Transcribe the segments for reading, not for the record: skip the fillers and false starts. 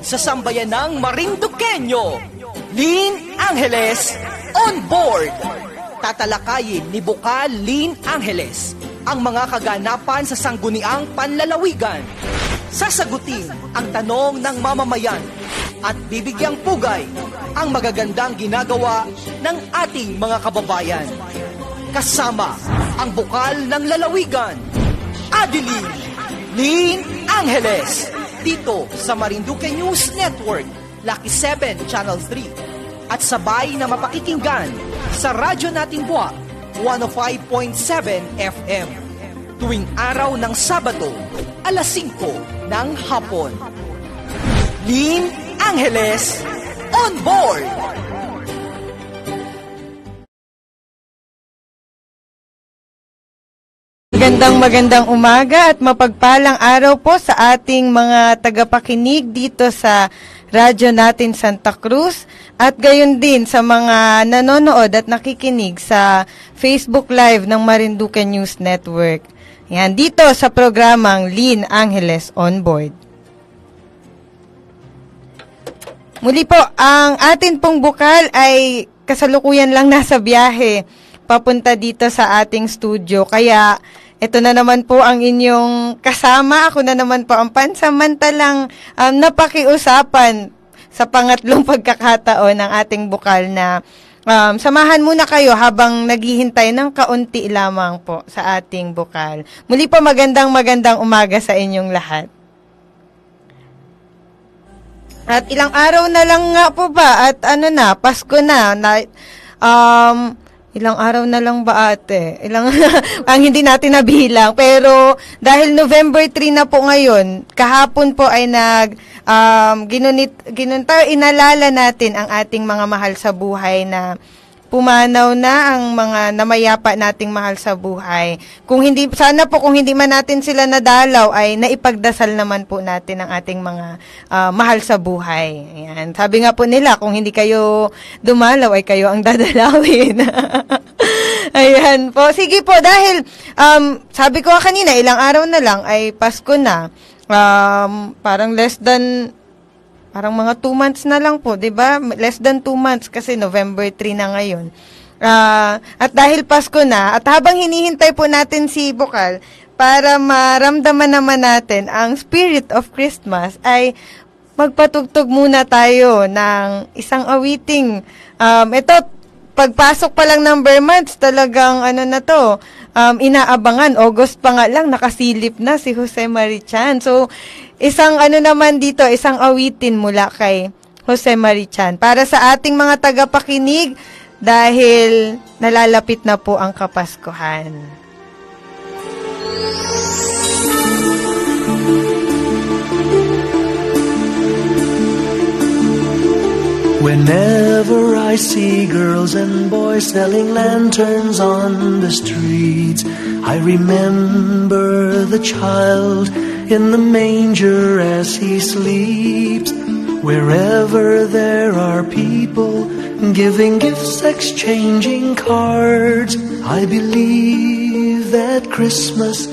sa sambayanang Marinduqueño. Lynn Angeles on board. Tatalakayin ni Bukal Lynn Angeles ang mga kaganapan sa sangguniang panlalawigan. Sasagutin ang tanong ng mamamayan at bibigyang pugay ang magagandang ginagawa ng ating mga kababayan. Kasama ang Bukal ng Lalawigan, Adeline Lynn Angeles, dito sa Marinduque News Network, Lucky 7 Channel 3, at sabay na mapakikinggan sa radyo nating buwak, 105.7 FM, tuwing araw ng Sabado, alas 5 ng hapon. Lynn Angeles, on board! Magandang umaga at mapagpalang araw po sa ating mga tagapakinig dito sa radyo natin Santa Cruz at gayon din sa mga nanonood at nakikinig sa Facebook Live ng Marinduque News Network. Yan, dito sa programang Lynn Angeles on board. Muli po, ang atin pong bukal ay kasalukuyan lang nasa biyahe papunta dito sa ating studio. Kaya ito na naman po ang inyong kasama. Ako na naman po ang pansamantalang napakiusapan sa pangatlong pagkakataon ng ating bukal na samahan muna kayo habang naghihintay ng kaunti lamang po sa ating bukal. Muli po magandang umaga sa inyong lahat. At ilang araw na lang nga po ba at Pasko na. Ilang araw na lang ba ate? Ang hindi natin nabilang. Pero dahil November 3 na po ngayon, kahapon po ay inalala natin ang ating mga mahal sa buhay na pumanaw na ang mga namayapa nating mahal sa buhay. Kung hindi man natin sila nadalaw ay naipagdasal naman po natin ang ating mga mahal sa buhay. Ayan. Sabi nga po nila, kung hindi kayo dumalaw ay kayo ang dadalawin. Ayan po. Sige po, dahil sabi ko kanina, ilang araw na lang ay Pasko na. Parang mga 2 months na lang po, 'di ba? Less than 2 months kasi November 3 na ngayon. At dahil Pasko na, at habang hinihintay po natin si Bukal para maramdaman naman natin ang spirit of Christmas, ay magpatugtog muna tayo ng isang awiting. Ito, pagpasok pa lang ng Burr months, talagang inaabangan. August pa nga lang, nakasilip na si Jose Marichan. So, isang awitin mula kay Jose Marichan para sa ating mga tagapakinig dahil nalalapit na po ang Kapaskuhan. Whenever I see girls and boys selling lanterns on the streets, I remember the child in the manger as he sleeps. Wherever there are people giving gifts, exchanging cards, I believe that Christmas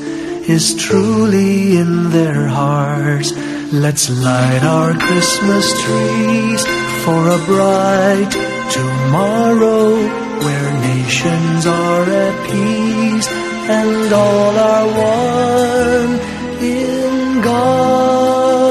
is truly in their hearts. Let's light our Christmas trees for a bright tomorrow where nations are at peace and all are one in God.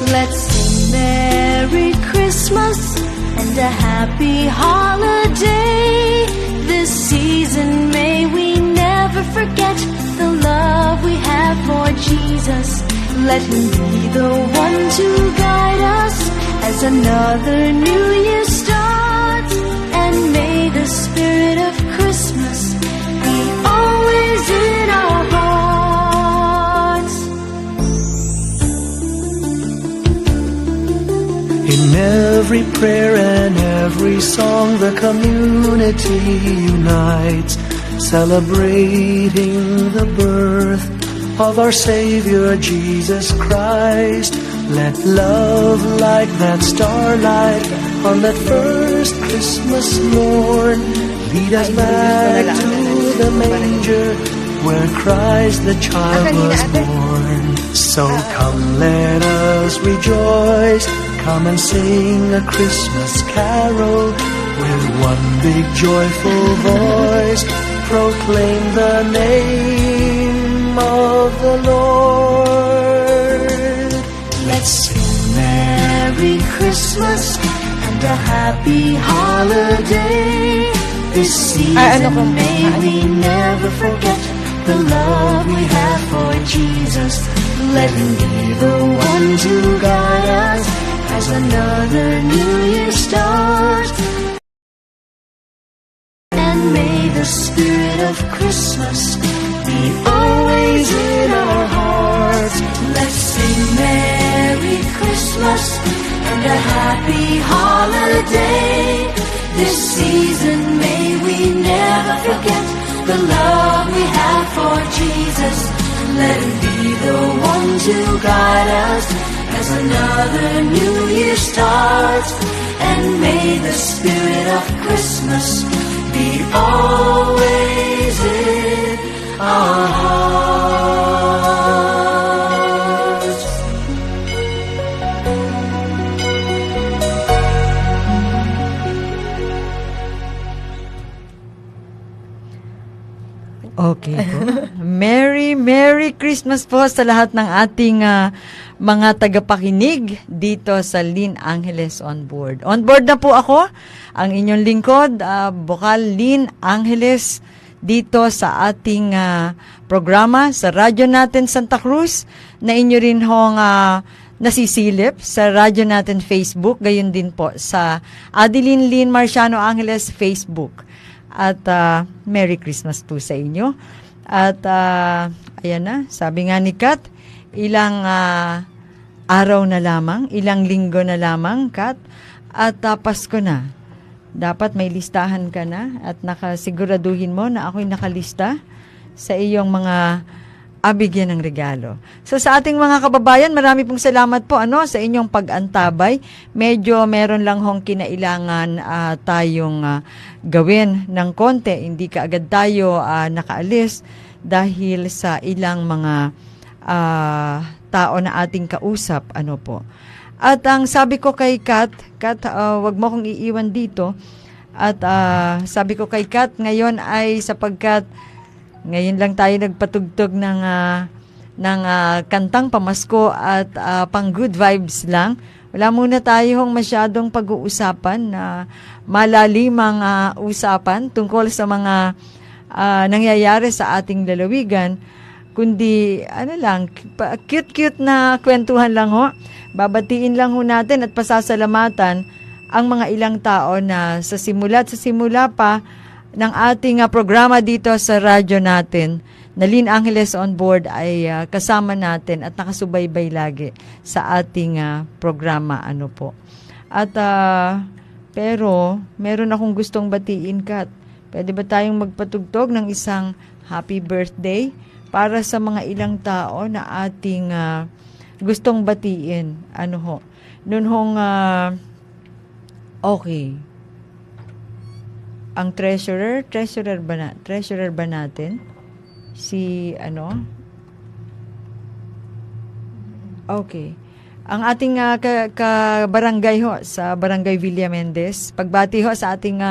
Let's sing Merry Christmas and a happy holiday. This season may we never forget the love we have for Jesus. Let Him be the one to guide us as another new year starts, and may the spirit of Christmas be always in our hearts. In every prayer and every song, the community unites, celebrating the birth of our Savior Jesus Christ. Let love like that starlight on that first Christmas morn lead us back to the manger where Christ the child was born. So come, let us rejoice. Come and sing a Christmas carol with one big joyful voice. Proclaim the name of the Lord. Let's sing Merry Christmas and a happy holiday. This season may we never forget the love we have for Jesus. Let him be the one to guide us as another new year starts. And may the spirit of Christmas be always in our hearts. Let's sing Merry Christmas and a happy holiday. This season may we never forget the love we have for Jesus. Let him be the one to guide us as another new year starts. And may the spirit of Christmas be always in our hearts. Okay po. Merry Christmas po sa lahat ng ating mga tagapakinig dito sa Lynn Angeles On Board. On board na po ako, ang inyong lingkod, Bokal Lynn Angeles, dito sa ating programa sa radyo natin Santa Cruz, na inyo rin hong nasisilip sa radyo natin Facebook, gayon din po sa Adeline Lynn Marciano Angeles Facebook. At Merry Christmas po sa inyo. At ayan na, sabi nga ni Kat, ilang araw na lamang, ilang linggo na lamang, Kat, at Pasko na. Dapat may listahan ka na at nakasiguraduhin mo na ako'y nakalista sa iyong mga bigyan ng regalo. So sa ating mga kababayan, marami pong salamat po sa inyong pag-antabay. Medyo meron lang hong kinailangan tayong gawin ng konti. Hindi kaagad tayo nakaalis dahil sa ilang mga tao na ating kausap. At ang sabi ko kay Kat, wag mo kong iiwan dito. At sabi ko kay Kat, ngayon ay sapagkat ngayon lang tayo nagpatugtog ng kantang pamasko at pang good vibes lang. Wala muna tayong masyadong pag-uusapan na malalimang usapan tungkol sa mga nangyayari sa ating lalawigan, kundi cute-cute na kwentuhan lang ho. Babatiin lang ho natin at pasasalamatan ang mga ilang tao na sa simula pa ng ating programa dito sa radyo natin na Lynn Angeles On Board ay kasama natin at nakasubaybay lagi sa ating programa At pero meron akong gustong batiin, Kat. Pwede ba tayong magpatugtog ng isang happy birthday para sa mga ilang tao na ating gustong batiin? Okay. Ang treasurer ba natin? Si Okay. Ang ating kabarangay sa Barangay Villa Mendez. Pagbati sa ating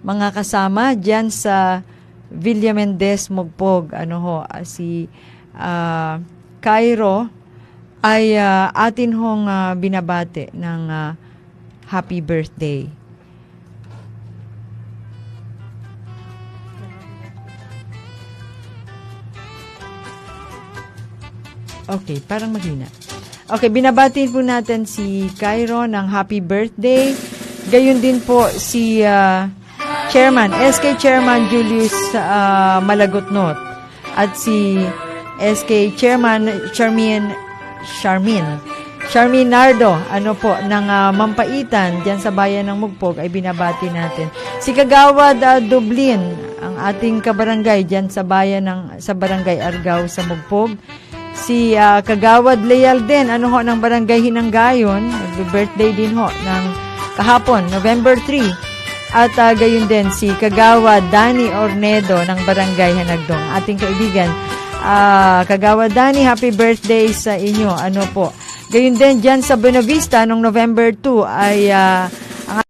mga kasama diyan sa Villa Mendez, Mugpog. Si Cairo ay atin hong binabati ng happy birthday. Okay, parang maghina. Okay, binabati po natin si Cairo ng happy birthday. Gayon din po si Chairman, SK Chairman Julius Malagotnot at si SK Chairman Charmin Nardo, ng Mampaitan, diyan sa bayan ng Mugpog, ay binabati natin. Si Kagawad Dublin, ang ating kabarangay diyan sa sa Barangay Argao sa Mugpog. Si Kagawad Leal din, ng Barangay Hinanggayon, nag-birthday din ng kahapon, November 3. At gayon din si Kagawa Dani Ornedo ng Barangay Hanagdong. Ating kaibigan, Kagawa Dani, happy birthday sa inyo. Ano po? Gayon din dyan sa Buenavista noong November 2 ay ang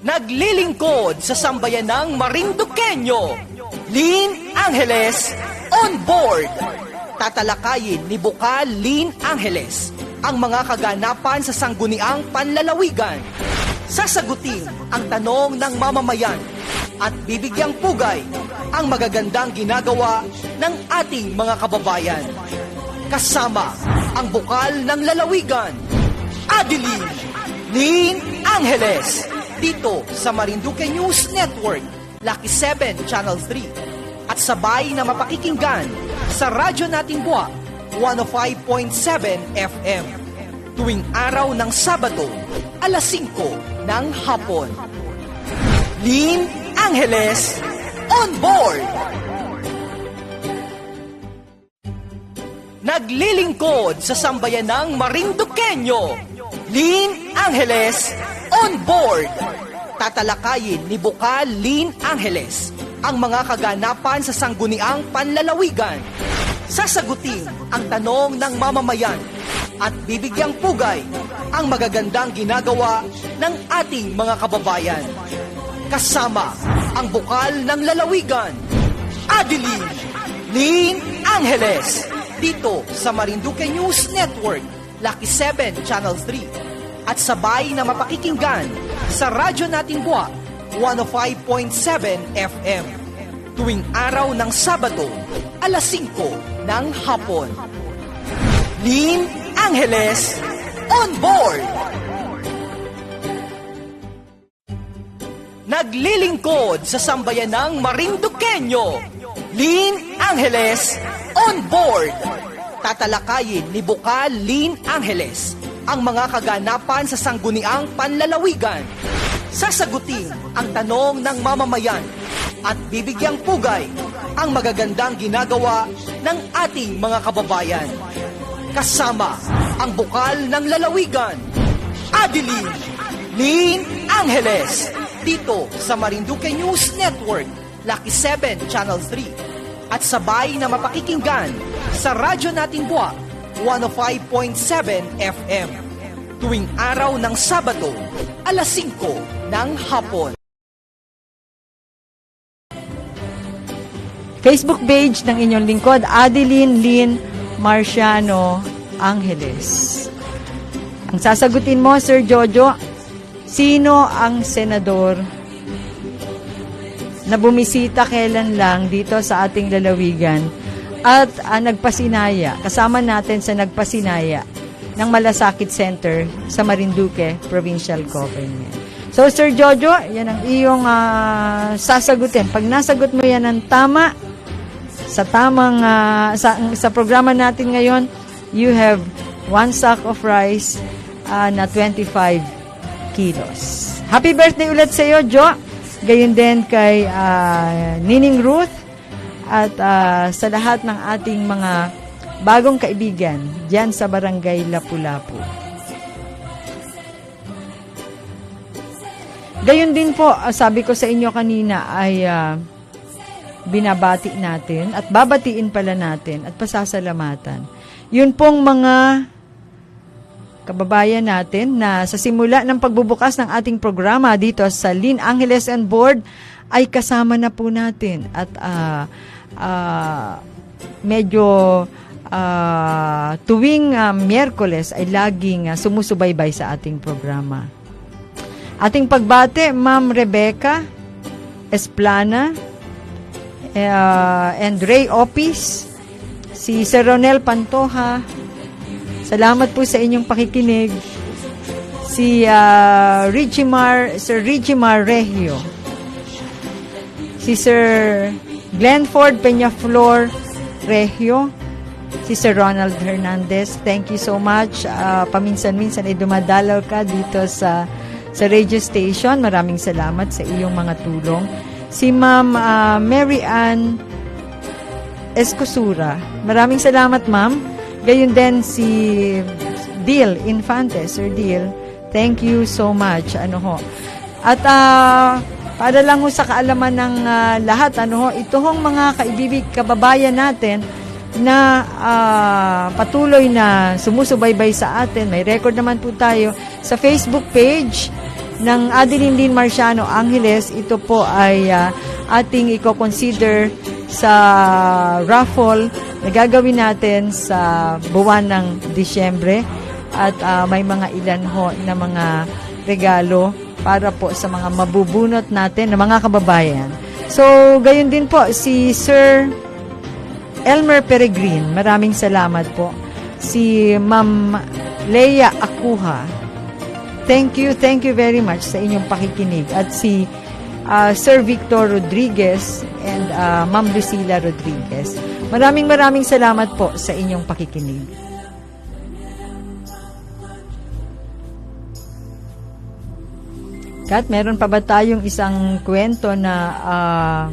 Naglilingkod sa sambayanang Marinduqueño, Lynn Angeles on board. Tatalakayin ni Bukal Lynn Angeles ang mga kaganapan sa sangguniang panlalawigan. Sasagutin ang tanong ng mamamayan at bibigyang pugay ang magagandang ginagawa ng ating mga kababayan. Kasama ang Bukal ng Lalawigan, Adeline Lynn Angeles, dito sa Marinduque News Network, Lucky 7 Channel 3, at sabay na mapakikinggan sa radyo nating buwak 105.7 FM tuwing araw ng Sabado, alas 5 ng hapon. Lynn Angeles on board! Naglilingkod sa sambayanang Marinduqueño, Lynn Angeles on board. Tatalakayin ni Bukal Lynn Angeles ang mga kaganapan sa sangguniang panlalawigan. Sasagutin ang tanong ng mamamayan at bibigyang pugay ang magagandang ginagawa ng ating mga kababayan. Kasama ang Bukal ng Lalawigan, Adeline Lynn Angeles, dito sa Marinduque News Network, Lucky 7 Channel 3, at sabay na mapakikinggan sa radyo nating buwak 105.7 FM tuwing araw ng Sabado, alas 5 ng hapon. Lynn Angeles on board! Naglilingkod sa sambayanang Marinduqueño, Lynn Angeles on board. Tatalakayin ni Bukal Lynn Angeles ang mga kaganapan sa sangguniang panlalawigan. Sasagutin ang tanong ng mamamayan at bibigyang pugay ang magagandang ginagawa ng ating mga kababayan. Kasama ang Bukal ng Lalawigan, Adeline Lynn Angeles, dito sa Marinduque News Network, Lucky 7 Channel 3, at sabay na mapakikinggan sa radyo nating buwak 105.7 FM tuwing araw ng Sabado, alas 5 ng hapon. Facebook page ng inyong lingkod, Adeline Lynn Marciano Angeles. Ang sasagutin mo, Sir Jojo, sino ang senador na bumisita kailan lang dito sa ating lalawigan at nagpasinaya, kasama natin sa nagpasinaya ng Malasakit Center sa Marinduque Provincial Government. So, Sir Jojo, yan ang iyong sasagutin. Pag nasagot mo yan ng tama, sa tamang sa programa natin ngayon, you have 1 sack of rice na 25 kilos. Happy birthday ulit sa iyo, Jo. Gayon din kay Nining Ruth at sa lahat ng ating mga bagong kaibigan diyan sa Barangay Lapu-Lapu. Gayon din po, sabi ko sa inyo kanina ay binabati natin at babatiin pala natin at pasasalamatan. Yun pong mga kababayan natin na sa simula ng pagbubukas ng ating programa dito sa Lynn Angeles on Board ay kasama na po natin at medyo tuwing Miyerkules ay laging sumusubaybay sa ating programa. Ating pagbate, Ma'am Rebecca Esplana and Ray Opis, si Sir Ronel Pantoja, salamat po sa inyong pakikinig. Si Sir Regimar Regio, si Sir Glenford Peñaflor Regio, si Sir Ronald Hernandez, thank you so much. Paminsan-minsan ay dumadalaw ka dito sa radio station. Maraming salamat sa iyong mga tulong. Si Ma'am Mary Ann Escosura, maraming salamat, Ma'am. Gayon din si Dil Infante, Sir Dil, thank you so much. At para lang ho sa kaalaman ng lahat, ito hong mga kaibibig kababayan natin na patuloy na sumusubaybay sa atin. May record naman po tayo sa Facebook page ng Adeline Lynn Marciano Angeles. Ito po ay ating i-consider sa raffle na gagawin natin sa buwan ng Disyembre. At may mga ilan ho na mga regalo para po sa mga mabubunot natin na mga kababayan. So, gayon din po si Sir Elmer Peregrin, maraming salamat po. Si Ma'am Leia Akuha, thank you very much sa inyong pakikinig. At si Sir Victor Rodriguez and Ma'am Lucila Rodriguez, maraming salamat po sa inyong pakikinig. Kat, meron pa ba tayong isang kwento na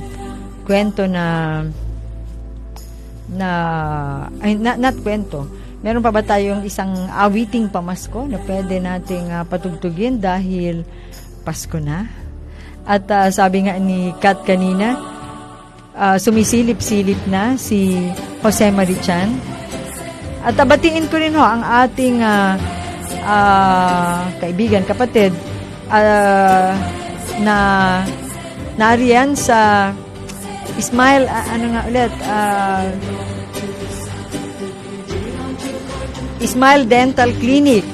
not kwento. Meron pa ba tayong isang awiting pamasko na pwede nating patugtugin dahil Pasko na? At sabi nga ni Kat kanina, sumisilip-silip na si Jose Marichan. At batiin ko rin ho ang ating kaibigan, kapatid, na nariyan sa Ismail, Ismail Dental Clinic,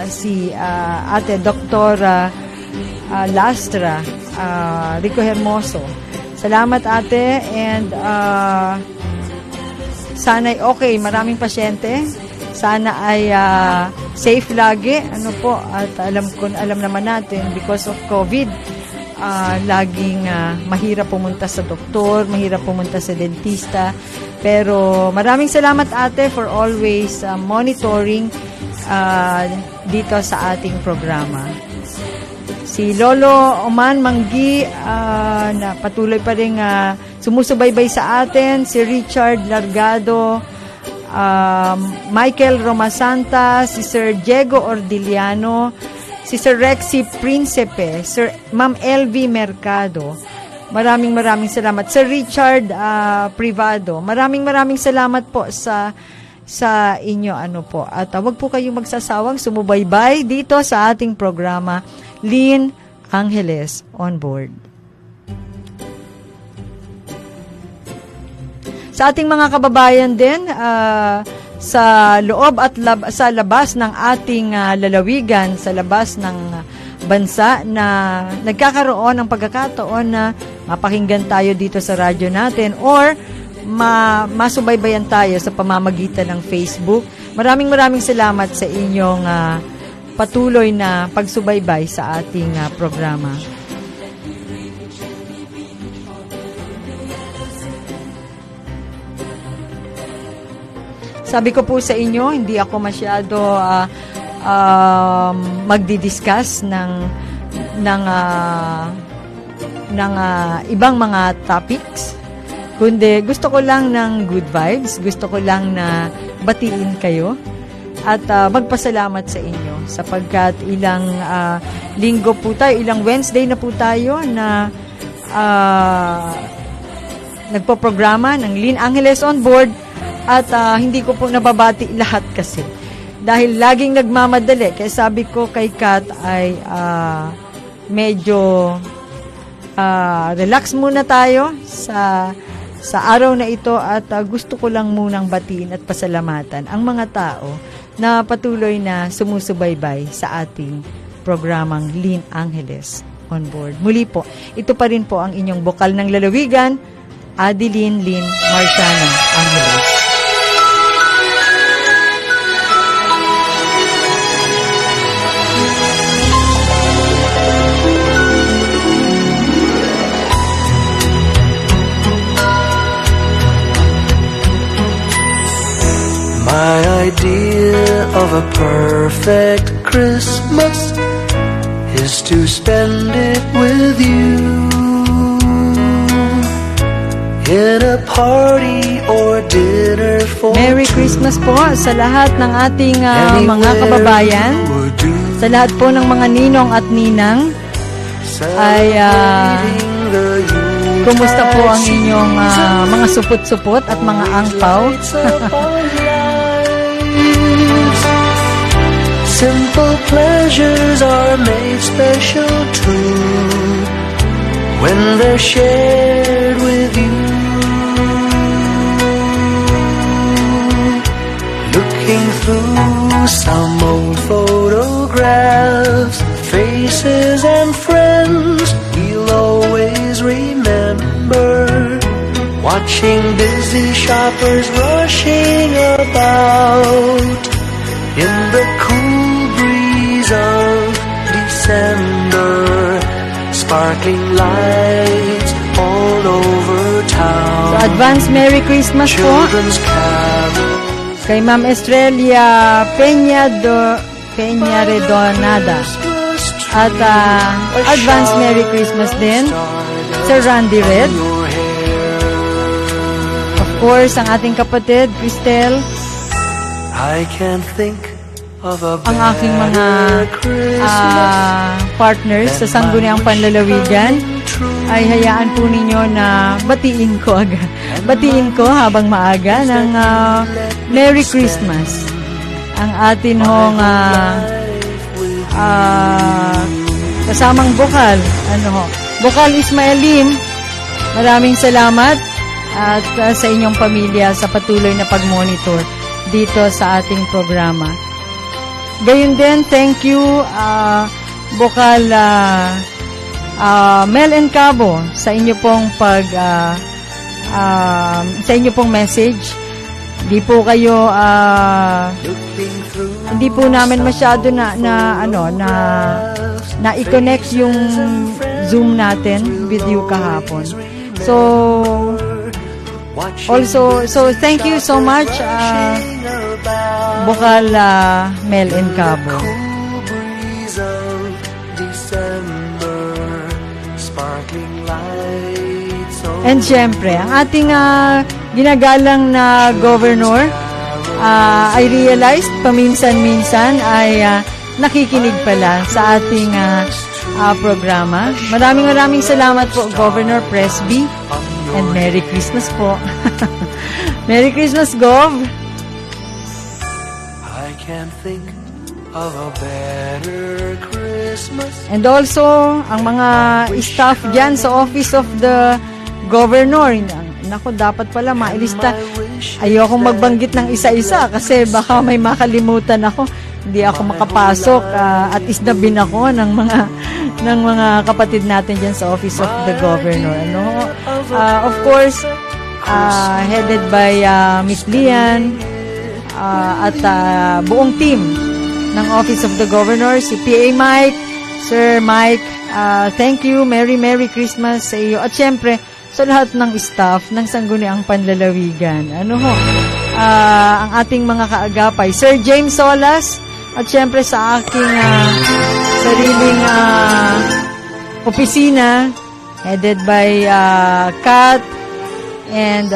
si Ate Dr. Lastra Rico Hermoso. Salamat, Ate, and sana ay okay, maraming pasyente. Sana ay safe lagi, at alam naman natin because of COVID, laging mahirap pumunta sa doktor, mahirap pumunta sa dentista. Pero maraming salamat, Ate, for always monitoring dito sa ating programa. Si Lolo Oman Manggi, na patuloy pa rin sumusubaybay sa atin. Si Richard Largado, Michael Romasanta, si Sir Diego Ordiliano, si Sir Rexy Principe, Sir Ma'am LV Mercado. Maraming salamat. Sir Richard Privado, maraming salamat po sa inyo at wag po kayong magsasawang sumubaybay dito sa ating programa Lynn Angeles on Board. Sa ating mga kababayan din sa loob at sa labas ng ating lalawigan, sa labas ng bansa na nagkakaroon ng pagkakataon na mapakinggan tayo dito sa radyo natin or masubaybayan tayo sa pamamagitan ng Facebook. Maraming salamat sa inyong patuloy na pagsubaybay sa ating programa. Sabi ko po sa inyo, hindi ako masyado magdi-discuss ng ibang mga topics, kundi gusto ko lang ng good vibes, gusto ko lang na batiin kayo at magpasalamat sa inyo sapagkat ilang linggo po tayo, ilang Wednesday na po tayo na nagpo-programa ng Lynn Angeles on Board at hindi ko po nababati lahat kasi dahil laging nagmamadali. Kaya sabi ko kay Kat ay medyo relax muna tayo sa araw na ito at gusto ko lang munang batiin at pasalamatan ang mga tao na patuloy na sumusubaybay sa ating programang Lynn Angeles on Board. Muli po, ito pa rin po ang inyong bokal ng lalawigan, Adeline Lynn Marciano Angeles. My idea of a perfect Christmas is to spend it with you in a party or dinner for Merry Christmas po sa lahat ng ating mga kababayan, sa lahat po ng mga ninong at ninang. Ay kumusta po ang inyong mga supot-supot at mga angpaw? Simple pleasures are made special too when they're shared with you. Looking through some old photographs, faces and friends we'll always remember. Watching busy shoppers rushing about in the cool breeze of December, sparkling lights all over town. So advance Merry Christmas po Children's carols, kay Ma'am Estrella Peña Redonada. At advance Merry Christmas din Sir Randy Red. Of course, ang ating kapatid, Cristel. I can't think of a Ang aking mga better Christmas partners sa Sangguniang Panlalawigan ay hayaan po ninyo na batiin ko habang maaga ng Merry Christmas. Ang atin hong kasamang bokal, Bokal Ismael Lim, maraming salamat at sa inyong pamilya sa patuloy na pag-monitor dito sa ating programa. Gayun din, thank you Bokal Mel and Cabo sa inyo pong sa inyo pong message. Hindi po namin masyado na i-connect yung Zoom natin with you kahapon. So thank you so much Bokal Mel and Cabo. And syempre, ang ating ginagalang na governor, I realized paminsan-minsan ay nakikinig pala sa ating programa. Maraming salamat po, Governor Presby. And Merry Christmas po. Merry Christmas, Gov. I can't think of a better Christmas. And also, ang mga staff dyan sa Office of the Governor. Naku, dapat pala mailista. Ayokong magbanggit ng isa-isa kasi baka may makalimutan ako. Hindi ako makapasok at isnabin ako ng mga kapatid natin dyan sa Office of the Governor. Of course, headed by Miss Lian at buong team ng Office of the Governor, si PA Mike, Sir Mike, thank you, Merry Christmas sa iyo. At syempre, sa lahat ng staff ng Sangguniang Panlalawigan. ang ating mga kaagapay, Sir James Solas, at syempre sa aking sariling opisina, headed by Kat, and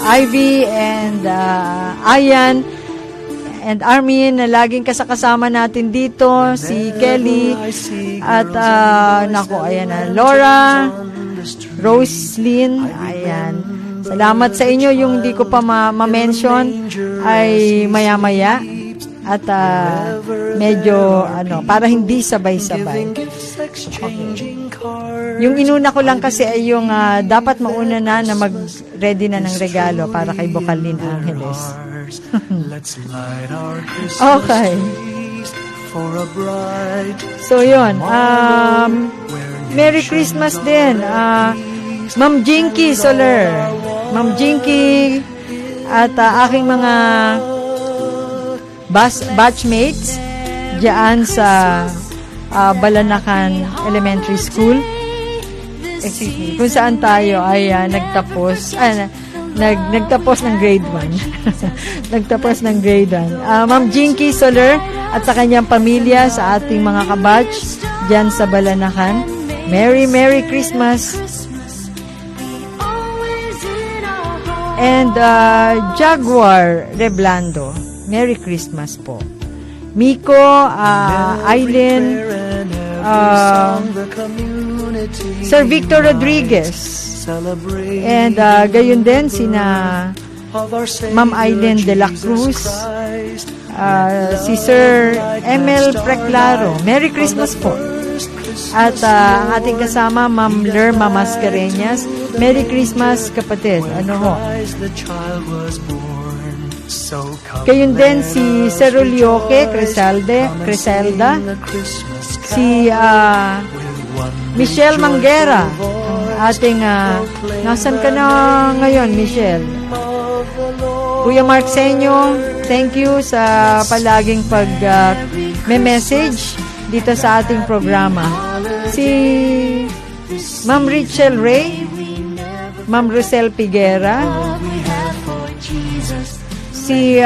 Ivy, and Ayan, and Armin, na laging kasama natin dito, si Kelly, at ayan na, Laura, Roslyn, ayan. Salamat sa inyo, yung hindi ko pa ma-mention ay maya-maya, at medyo, para hindi sabay-sabay. Okay. Yung inuna ko lang kasi ay yung dapat mauna na mag-ready na ng regalo para kay Bukal Lynn Angeles. Okay. So yun, Merry Christmas din, Ma'am Jinky Soler, Ma'am Jinky, at aking mga batchmates diyan sa Balanacan Elementary School. Excuse me, kung saan tayo ay nagtapos ng grade 1. Nagtapos ng grade 1. Ma'am Jinky Soler at sa kanyang pamilya, sa ating mga kabatch diyan sa Balanacan, Merry Christmas. And Jaguar Reblando, Merry Christmas po. Miko, Aileen, Sir Victor Rodriguez, and gayon din sina Ma'am Aileen de la Cruz, si Sir Emel Preclaro, Merry Christmas po. At ang ating kasama, Ma'am Lerma Mascareñas, Merry Christmas, kapatid. Gayon din si Cerulioque Criselda, si Michelle Manguera, ating nasan ka na ngayon, Michelle? Kuya Mark Senyo, thank you sa palaging may message dito sa ating programa. Si Ma'am Rachel Ray, Ma'am Rosel Piguera, si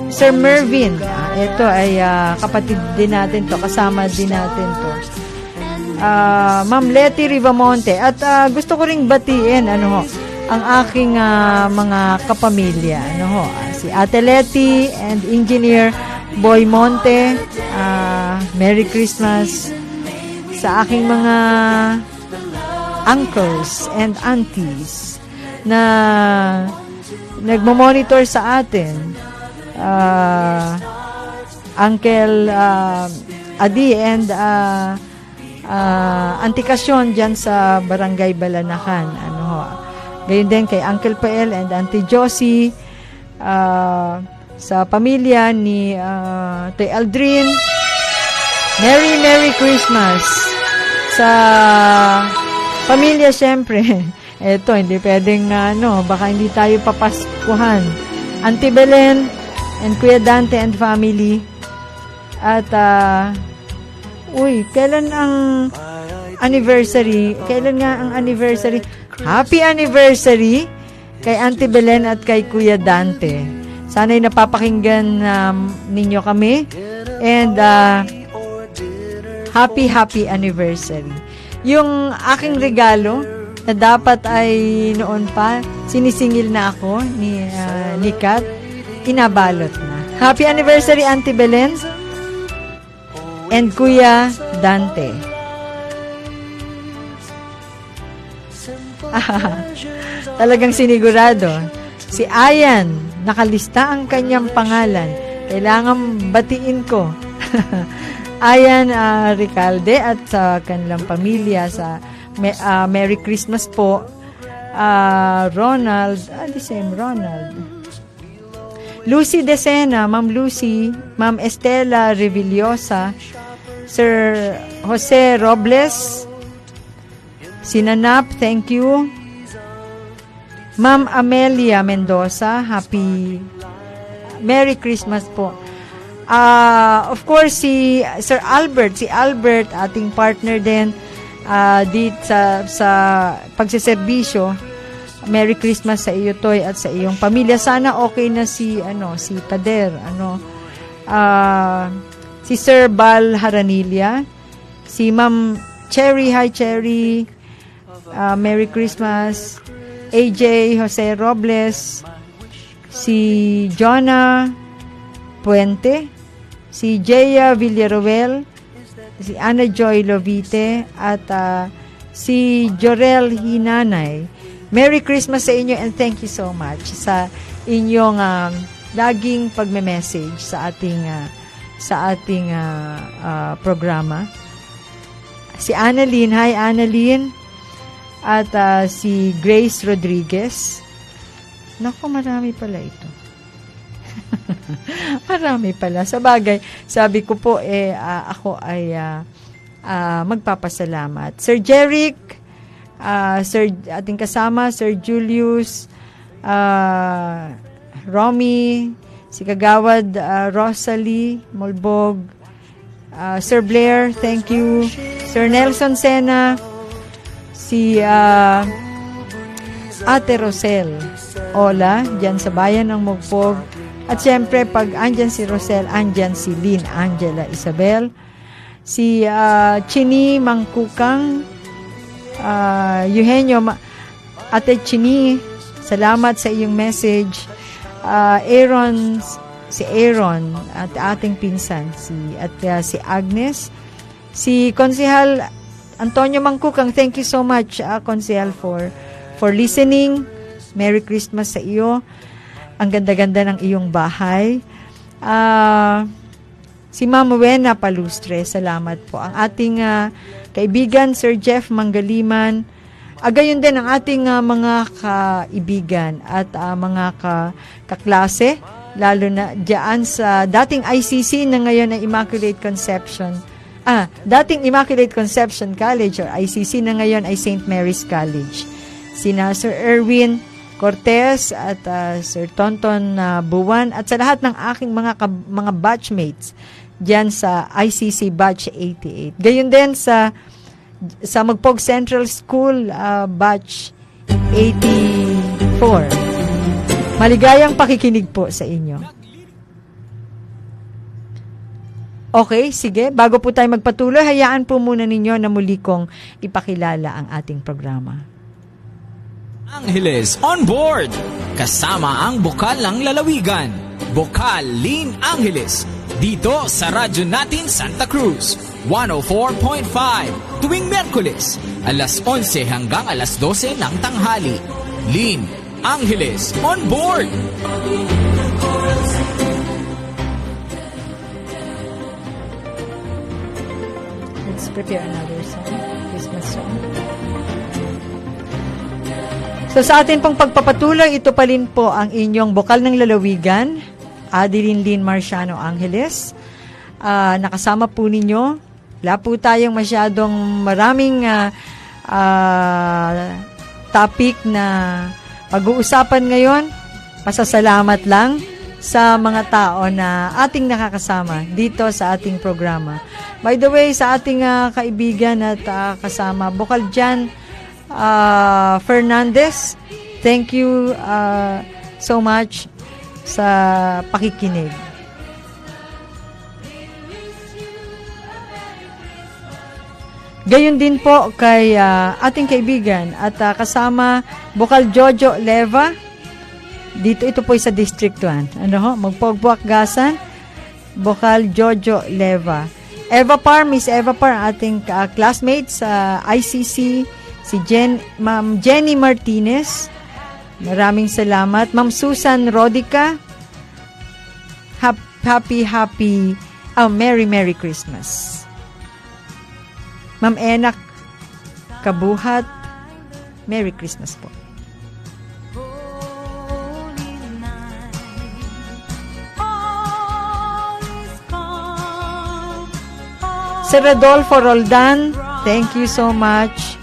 Sir Mervin, ito ay kapatid din natin to, kasama din natin to. Ma'am Letty Rivamonte, at gusto ko ring batiin ang aking mga kapamilya, si Ate Letty and Engineer Boy Monte, Merry Christmas. Sa aking mga uncles and aunties na nagmo-monitor sa atin, Uncle Adi and Auntie Casyon dyan sa Barangay Balanacan. Gayon din kay Uncle Pael and Auntie Josie, sa pamilya ni Tay Aldrin, Merry Christmas. Sa pamilya, syempre, eto, hindi pwedeng baka hindi tayo papaskuhan. Auntie Belen and Kuya Dante and family. At kailan ang anniversary? Kailan nga ang anniversary? Happy anniversary kay Auntie Belen at kay Kuya Dante. Sana'y napapakinggan ninyo kami. And happy anniversary. Yung aking regalo na dapat ay noon pa sinisingil na ako ni Kat, inabalot na. Happy anniversary, Auntie Belen and Kuya Dante. Talagang sinigurado. Si Ayan, nakalista ang kanyang pangalan. Kailangan batiin ko. Ayan Ricalde at sa kanilang pamilya sa Merry Christmas po. Ronald, the same Ronald. Lucy Decena, Ma'am Lucy, Ma'am Estela Revillosa, Sir Jose Robles, Sinanap, thank you. Ma'am Amelia Mendoza, happy Merry Christmas po. Of course, si Sir Albert, ating partner din dito sa pagsiserbisyo Merry Christmas sa iyo, Toy, at sa iyong pamilya. Sana okay na si Kader, si Sir Bal Haranilla, si Ma'am Cherry, hi Cherry, Merry Christmas, AJ Jose Robles, si Jonah Puente, si Jeya Villaruel, si Ana Joy Lovite, at si Jorel Hinanay. Merry Christmas sa inyo and thank you so much sa inyong laging pagme-message sa ating programa. Si Annalyn, hi Annalyn, at si Grace Rodriguez. Naku, marami pala ito. Marami pala. Sa bagay, sabi ko po, ako ay magpapasalamat. Sir Jeric, Sir ating kasama, Sir Julius, Romy, si Kagawad Rosalie Molbog, Sir Blair, thank you. Sir Nelson Sena, si Ate Rosel Ola, dyan sa bayan ng Mugpog. At syempre, pag andyan si Rosel, andyan si Lynn Angela Isabel, si Chini Mangkukang, Eugenio, Ate Chini, salamat sa iyong message. Aaron, si Aaron at ating pinsan si Agnes, si Konsehal Antonio Mangkukang, thank you so much Konsehal for listening. Merry Christmas sa iyo. Ang ganda-ganda ng iyong bahay. Si Ma'am Wena Palustre, salamat po. Ang ating kaibigan, Sir Jeff Manggaliman. Gayon din ang ating mga kaibigan at mga kaklase, lalo na diyan sa dating ICC na ngayon ay Immaculate Conception. Dating Immaculate Conception College or ICC na ngayon ay St. Mary's College. Sina Sir Erwin Cortez at Sir Tonton Buwan at sa lahat ng aking mga batchmates diyan sa ICC Batch 88. Gayon din sa Magpog Central School Batch 84. Maligayang pakikinig po sa inyo. Okay, sige. Bago po tayo magpatuloy, hayaan po muna ninyo na muli kong ipakilala ang ating programa. Angeles on board! Kasama ang Bukal ng Lalawigan, Bukal Lynn Angeles, dito sa radyo natin Santa Cruz, 104.5, tuwing Miyerkules, alas 11 hanggang alas 12 ng tanghali. Lynn Angeles on board! Let's prepare another song, Christmas song. So sa atin pong pagpapatuloy, ito pa rin po ang inyong Bukal ng Lalawigan, Adeline Lynn Marciano Angeles. Nakasama po ninyo. Wala po tayong masyadong maraming topic na pag-uusapan ngayon. Pasasalamat lang sa mga tao na ating nakakasama dito sa ating programa. By the way, sa ating kaibigan at kasama, Bukal Jan Fernandez, thank you so much sa pakikinig. Gayon din po kay ating kaibigan at kasama Bukal Jojo Leva. Ito po sa District 1. Magpogbuak-gasan, Bukal Jojo Leva. Eva Par, Miss Eva Par, ating classmate sa ICC, si Ma'am Jenny Martinez. Maraming salamat. Ma'am Susan Rodica, Merry Christmas. Ma'am Enak Kabuhat, Merry Christmas po. Sir Rodolfo Roldan, thank you so much.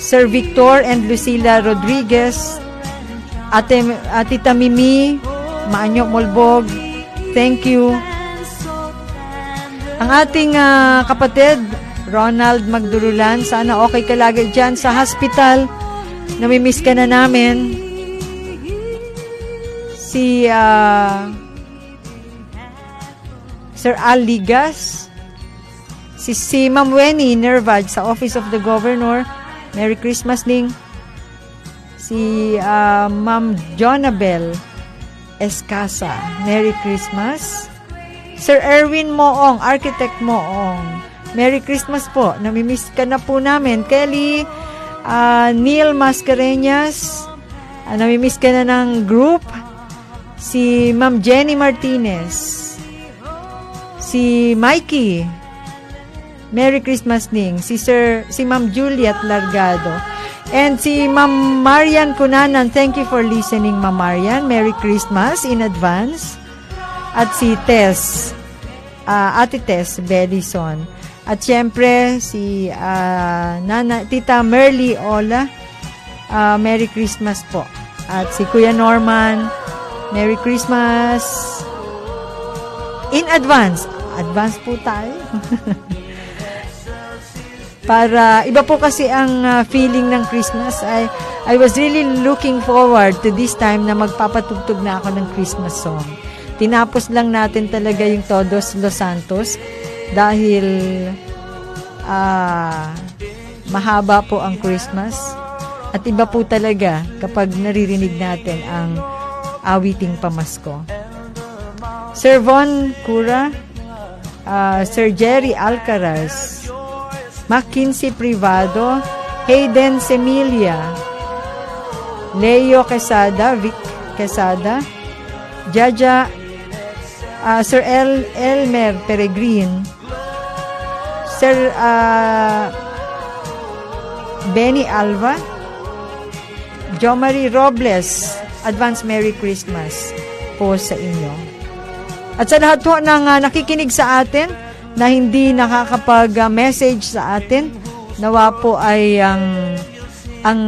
Sir Victor and Lucila Rodriguez, Tita Mimi Maanyok Molbog, thank you. Ang ating kapatid Ronald Magdurulan, sana okay ka lagi dyan sa hospital. Namimiss ka na namin. Si Sir Al Ligas, si Ma'am Weni Nervad sa Office of the Governor, Merry Christmas ding. Si Ma'am Jonabel Escasa, Merry Christmas. Sir Erwin Moong, Architect Moong, Merry Christmas po. Namimiss ka na po namin. Kelly Neil Mascareñas, namimiss ka na ng group. Si Ma'am Jenny Martinez, si Mikey, Merry Christmas ding. Si Ma'am Juliet Largado, and si Ma'am Marian Cunanan, thank you for listening, Ma'am Marian. Merry Christmas in advance. At si Tess, Ate Tess Bellison. At syempre, si Tita Merly Ola, Merry Christmas po. At si Kuya Norman, Merry Christmas in advance. Advance po tayo. Para iba po kasi ang feeling ng Christmas. I was really looking forward to this time na magpapatugtog na ako ng Christmas song. Tinapos lang natin talaga yung Todos Los Santos dahil mahaba po ang Christmas at iba po talaga kapag naririnig natin ang awiting pamasko. Sir Von Cura, Sir Jerry Alcaraz, Mackenzie Privado, Hayden Semilia, Leo Quesada, Vic Quesada, Jaja, Sir Elmer Peregrin, Sir Benny Alva, Jo Marie Robles, advance Merry Christmas po sa inyo. At sa lahat po ng nakikinig sa atin na hindi nakakapag-message sa atin, nawa po ay ang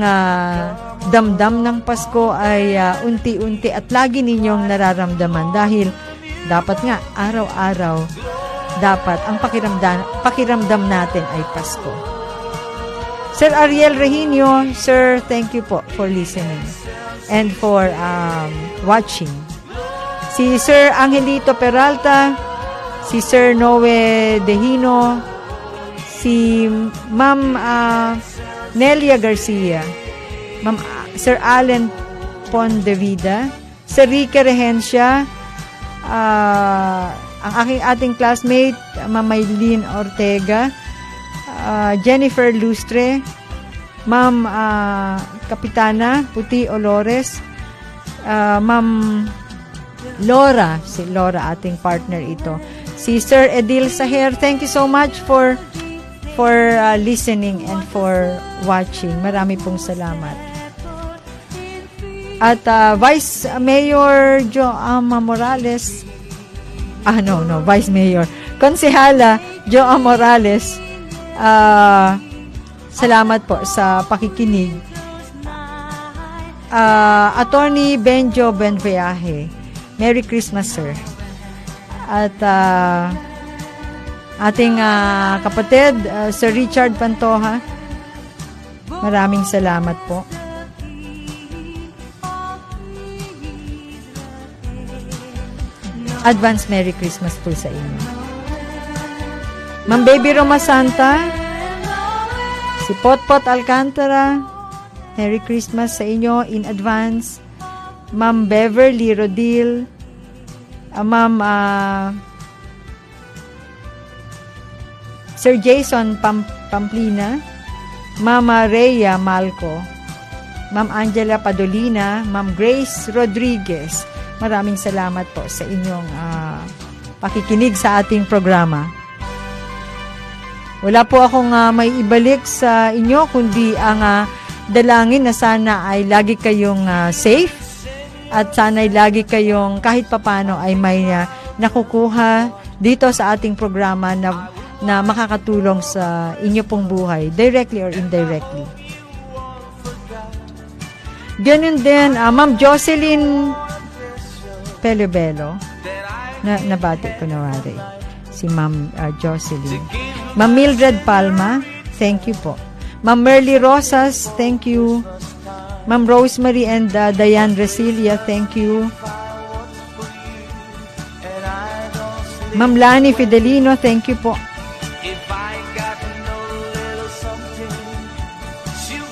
damdam ng Pasko ay unti-unti at lagi ninyong nararamdaman dahil dapat nga araw-araw dapat ang pakiramdam natin ay Pasko. Sir Ariel Rehinio, sir, thank you po for listening and for watching. Si Sir Angelito Peralta, si Sir Noe Dehino, si Ma'am Nelia Garcia, Ma'am Sir Allen Pondevida, Sir Rica Rehencia, ang ating classmate, Ma'am Maylene Ortega, Jennifer Lustre, Ma'am Kapitana Puti Olores, Ma'am Laura, si Laura ating partner ito. Si Sir Edil Saher, thank you so much for listening and for watching. Marami pong salamat. At Vice Mayor Joama Morales, Vice Mayor, Konsehala Joama Morales, salamat po sa pakikinig. Attorney Benjo Benviaje, Merry Christmas, sir. At ating kapatid, Sir Richard Pantoja, maraming salamat po. Advance Merry Christmas po sa inyo. Ma'am Baby Roma Santa, si Potpot Alcantara, Merry Christmas sa inyo in advance. Ma'am Beverly Rodil, Ma'am Sir Jason Pamplina, Mama Rhea Malco, Ma'am Angela Padolina, Ma'am Grace Rodriguez, maraming salamat po sa inyong pakikinig sa ating programa. Wala po akong may ibalik sa inyo kundi ang dalangin na sana ay lagi kayong safe at sana ay lagi kayong kahit papano ay may nakukuha dito sa ating programa na makakatulong sa inyo pong buhay, directly or indirectly. Ganun din, Ma'am Jocelyn Pelebelo, nabati ko na wari, si Ma'am Jocelyn. Ma'am Mildred Palma, thank you po. Ma'am Merly Rosas, thank you. Ma'am Rosemary and Diane Resilia, thank you. Ma'am Lani Fidelino, thank you po.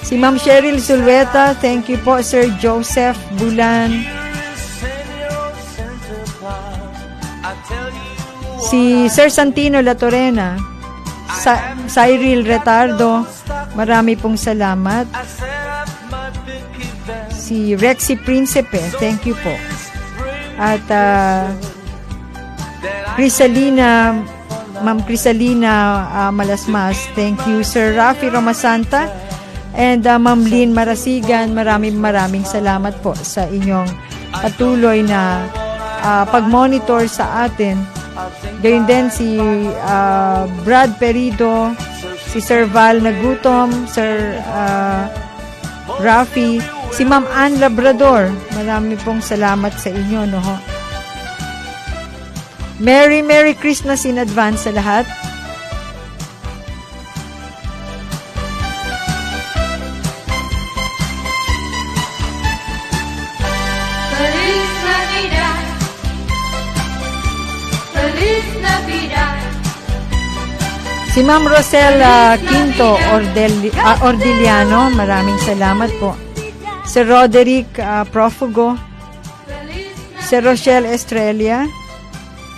Si Ma'am Cheryl Sulweta, thank you po. Sir Joseph Bulan. Si Sir Santino Latorena. Cyril Retardo, marami pong salamat. Si Rexy Principe, thank you po. At Crisalina, Ma'am Crisalina Malasmas, thank you. Sir Rafi Romasanta and Ma'am Lynn Marasigan, maraming salamat po sa inyong patuloy na pag-monitor sa atin. Gayun din si Brad Perido, si Sir Val Nagutom, Sir Rafi, si Ma'am Ann Labrador. Marami pong salamat sa inyo, no ho. Merry Christmas in advance sa lahat. Feliz Navidad. Feliz Navidad. Si Ma'am Rosel Quinto Ordiliano, maraming salamat po. Sir Roderick Profugo, Sir Rochelle Estrella,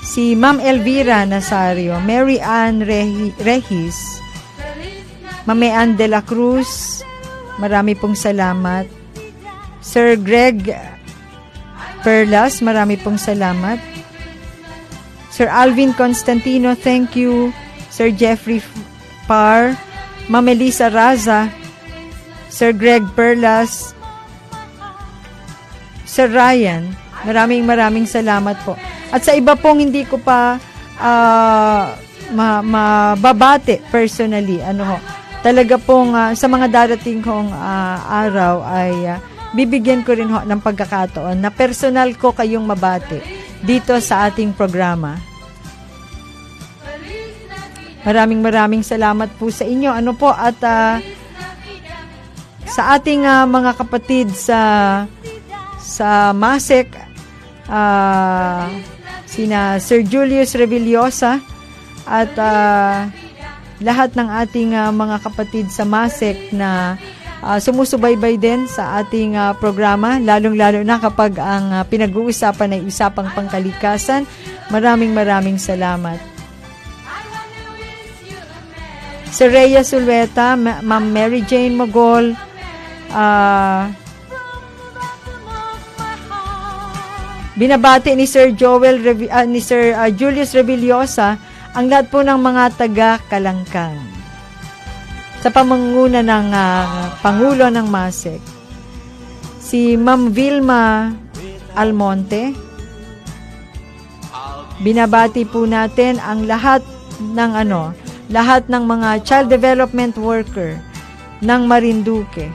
si Ma'am Elvira Nazario, Mary Ann Regis, Ma'am Ann de la Cruz, marami pong salamat. Sir Greg Perlas, marami pong salamat. Sir Alvin Constantino, thank you. Sir Jeffrey Parr, Ma'am Elisa Raza, Sir Greg Perlas, Sir Ryan, maraming salamat po. At sa iba pong hindi ko pa mababate personally, talaga pong sa mga darating kong araw ay bibigyan ko rin ho ng pagkakataon na personal ko kayong mabate dito sa ating programa. Maraming salamat po sa inyo. At sa ating mga kapatid sa MASEC, sina Sir Julius Revillosa at lahat ng ating mga kapatid sa MASEC na sumusubaybay din sa ating programa, lalong-lalo na kapag ang pinag-uusapan ay usapang pangkalikasan. Maraming salamat. Sir Rhea Sulweta, Ma'am Mary Jane Mogol, binabati ni Sir Julius Revillosa ang lahat po ng mga taga-Kalangkang sa pamanguna ng Pangulo ng MASEC. Si Ma'am Vilma Almonte, binabati po natin ang lahat ng mga child development worker ng Marinduque.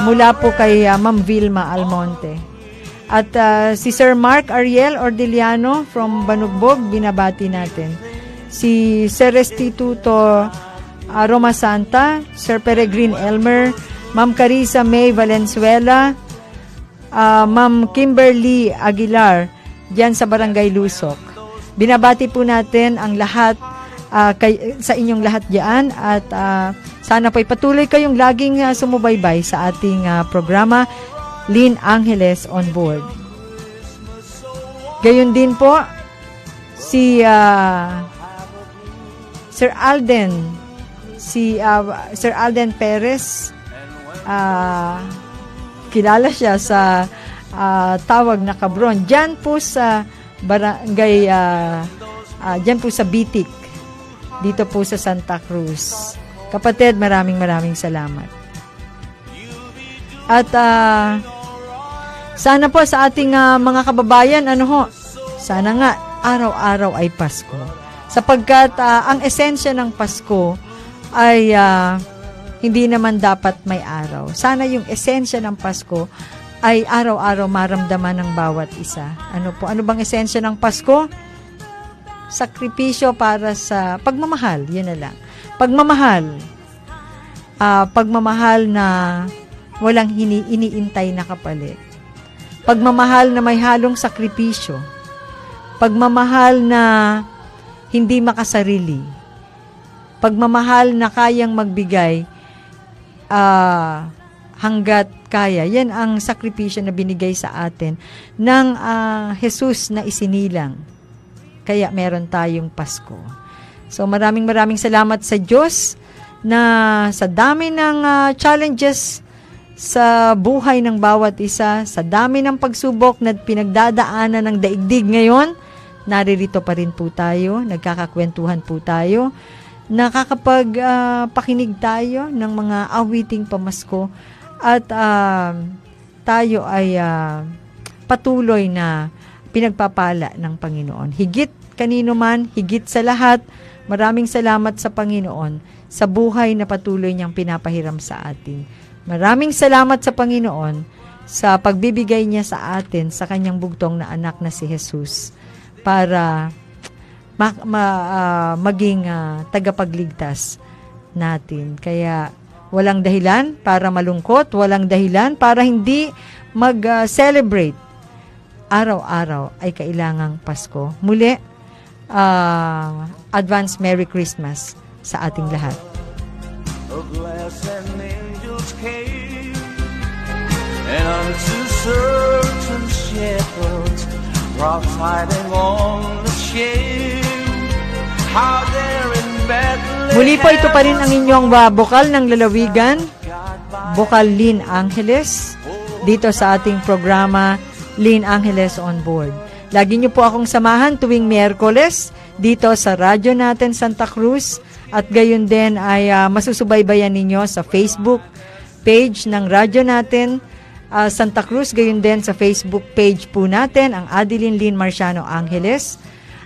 Mula po kay Ma'am Vilma Almonte. At si Sir Mark Ariel Ordiliano from Banugbog, binabati natin. Si Sir Restituto Roma Santa, Sir Peregrine Elmer, Ma'am Carissa May Valenzuela, Ma'am Kimberly Aguilar, diyan sa Barangay Lusok. Binabati po natin ang lahat sa inyong lahat diyan at sana po'y patuloy kayong laging sumubaybay sa ating programa Lynn Angeles on Board. Gayon din po si Sir Alden Perez, kilala siya sa tawag na Cabron, diyan po sa barangay, diyan po sa Bitik, dito po sa Santa Cruz. Kapatid, maraming salamat. At sana po sa ating mga kababayan, sana nga araw-araw ay Pasko. Sapagkat ang esensya ng Pasko ay hindi naman dapat may araw. Sana yung esensya ng Pasko ay araw-araw maramdaman ng bawat isa. Ano bang esensya ng Pasko? sakripisyo para sa pagmamahal, yun na lang. Pagmamahal. Pagmamahal na walang iniintay na kapalit. Pagmamahal na may halong sakripisyo. Pagmamahal na hindi makasarili. Pagmamahal na kayang magbigay hanggat kaya. Yan ang sakripisyo na binigay sa atin ng Jesus na isinilang. Kaya meron tayong Pasko. So maraming salamat sa Diyos na sa dami ng challenges sa buhay ng bawat isa, sa dami ng pagsubok na pinagdadaanan ng daigdig ngayon, naririto pa rin po tayo, nagkakakwentuhan po tayo, nakakapagpakinig tayo ng mga awiting pamasko at tayo ay patuloy na pinagpapala ng Panginoon. Higit kanino man, higit sa lahat, maraming salamat sa Panginoon sa buhay na patuloy niyang pinapahiram sa atin. Maraming salamat sa Panginoon sa pagbibigay niya sa atin sa kanyang bugtong na anak na si Jesus para maging tagapagligtas natin. Kaya walang dahilan para malungkot, walang dahilan para hindi mag-celebrate. Araw-araw ay kailangang Pasko. Muli, advance Merry Christmas sa ating lahat. A glass and angels came, and unto certain shepherds brought tidings on the shame, how there in Bethlehem. Muli po, ito pa rin ang inyong bukal ng lalawigan, Bukal Lynn Angeles, dito sa ating programa Lynn Angeles on Board. Lagi niyo po akong samahan tuwing Miyerkules dito sa radyo natin Santa Cruz, at gayon din ay masusubaybayan ninyo sa Facebook page ng radyo natin Santa Cruz, gayon din sa Facebook page po natin ang Adeline Lynn Marciano Angeles.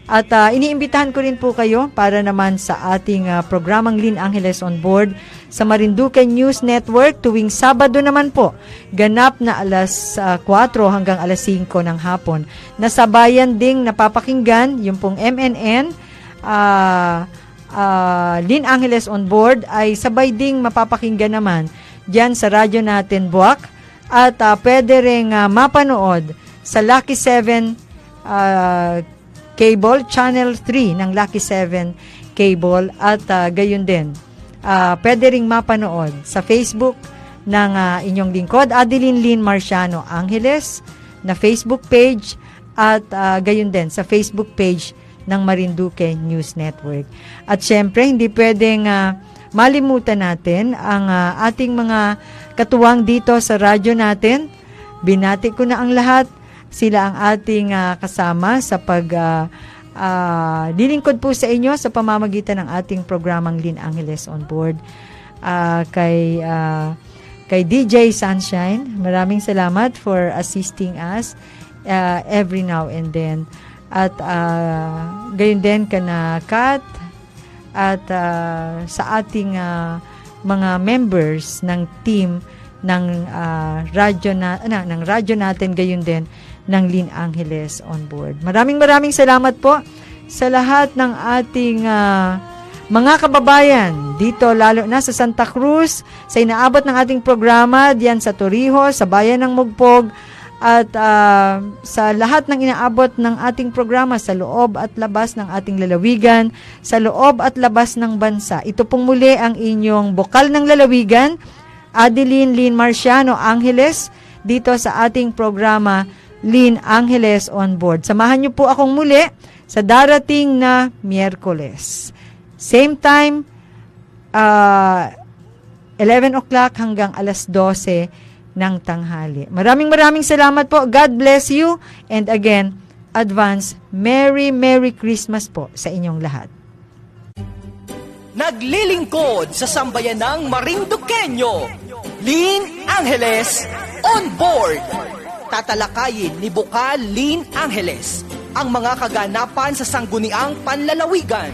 At iniimbitahan ko rin po kayo para naman sa ating programang Lynn Angeles on Board sa Marinduque News Network tuwing Sabado naman po, ganap na alas 4 hanggang alas 5 ng hapon. Nasabayan ding napapakinggan yung pong MNN Lynn Angeles on Board ay sabay ding mapapakinggan naman dyan sa radyo natin Buwak, at pwede rin mapanood sa Lucky 7 Cable, Channel 3 ng Lucky 7 Cable, at gayon din pwede rin mapanood sa Facebook ng inyong lingkod, Adeline Lynn Marciano Angeles na Facebook page, at gayon din sa Facebook page ng Marinduque News Network. At syempre, hindi pwedeng malimutan natin ang ating mga katuwang dito sa radyo natin. Binati ko na ang lahat. Sila ang ating kasama sa lilingkod po sa inyo sa pamamagitan ng ating programang Lynn Angeles on Board. Kay DJ Sunshine, maraming salamat for assisting us every now and then. At gayon din kana Kat, at sa ating mga members ng team ng radyo natin, gayon din ng Lynn Angeles on Board. Maraming salamat po sa lahat ng ating mga kababayan dito, lalo na sa Santa Cruz, sa inaabot ng ating programa diyan sa Torrijos, sa bayan ng Mugpog, at sa lahat ng inaabot ng ating programa sa loob at labas ng ating lalawigan, sa loob at labas ng bansa. Ito pong muli ang inyong bukal ng lalawigan, Adeline Lynn Marciano Angeles, dito sa ating programa Lynn Angeles on Board. Samahan niyo po akong muli sa darating na Miyerkules. Same time, 11 o'clock hanggang alas 12 ng tanghali. Maraming salamat po. God bless you. And again, advance Merry Christmas po sa inyong lahat. Naglilingkod sa sambayan ng Marinduqueño, Lynn Angeles on Board. Tatalakayin ni Bukal Lynn Angeles ang mga kaganapan sa sangguniang panlalawigan.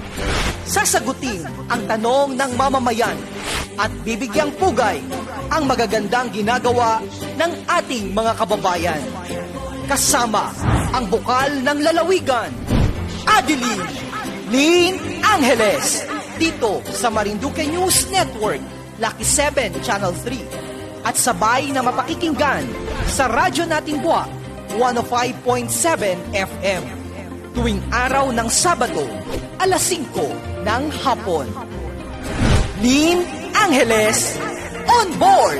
Sasagutin ang tanong ng mamamayan at bibigyang pugay ang magagandang ginagawa ng ating mga kababayan. Kasama ang bukal ng lalawigan, Adeline Lynn Angeles. Dito sa Marinduque News Network, Lucky 7 Channel 3. At sabay na mapakikinggan sa radyo nating buwak, 105.7 FM. Tuwing araw ng Sabado, alas 5 ng hapon. Lynn Angeles, on board!